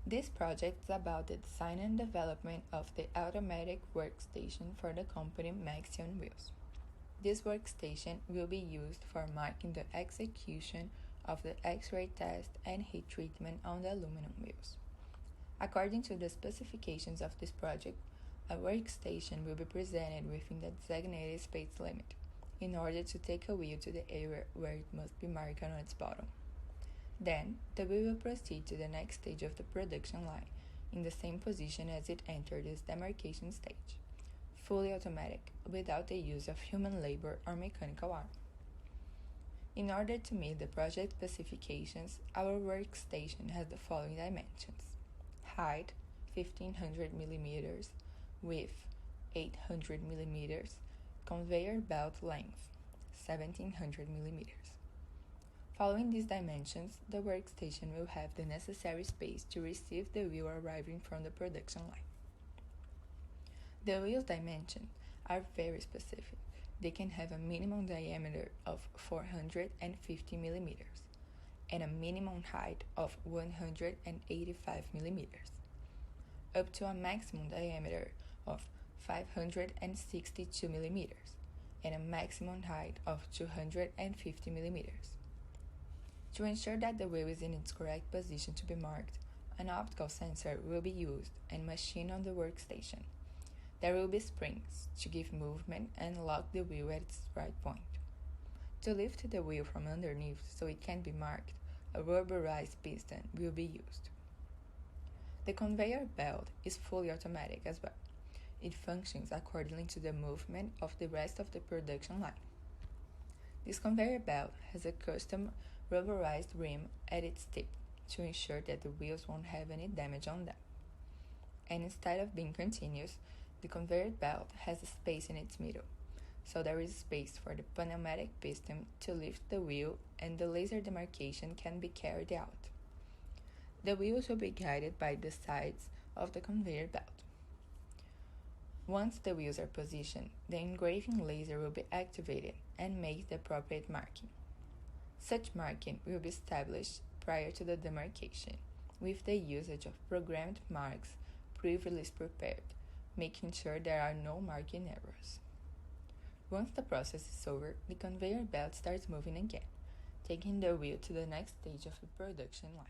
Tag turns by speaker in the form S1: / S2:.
S1: This project is about the design and development of the automatic workstation for the company Maxion Wheels. This workstation will be used for marking the execution of the X-ray test and heat treatment on the aluminum wheels. According to the specifications of this project, a workstation will be presented within the designated space limit in order to take a wheel to the area where it must be marked on its bottom. Then, the wheel will proceed to the next stage of the production line in the same position as it entered its demarcation stage, fully automatic, without the use of human labor or mechanical arm. In order to meet the project specifications, our workstation has the following dimensions: height 1500 mm, width 800 mm, conveyor belt length 1700 mm. Following these dimensions, the workstation will have the necessary space to receive the wheel arriving from the production line. The wheel's dimensions are very specific. They can have a minimum diameter of 450 mm and a minimum height of 185 mm, up to a maximum diameter of 562 mm and a maximum height of 250 mm. To ensure that the wheel is in its correct position to be marked, an optical sensor will be used and machined on the workstation. There will be springs to give movement and lock the wheel at its right point. To lift the wheel from underneath so it can be marked, a rubberized piston will be used. The conveyor belt is fully automatic as well. It functions according to the movement of the rest of the production line. This conveyor belt has a custom rubberized rim at its tip to ensure that the wheels won't have any damage on them. And instead of being continuous, the conveyor belt has a space in its middle, so there is space for the pneumatic piston to lift the wheel and the laser demarcation can be carried out. The wheels will be guided by the sides of the conveyor belt. Once the wheels are positioned, the engraving laser will be activated and make the appropriate marking. Such marking will be established prior to the demarcation, with the usage of programmed marks previously prepared, making sure there are no marking errors. Once the process is over, the conveyor belt starts moving again, taking the wheel to the next stage of the production line.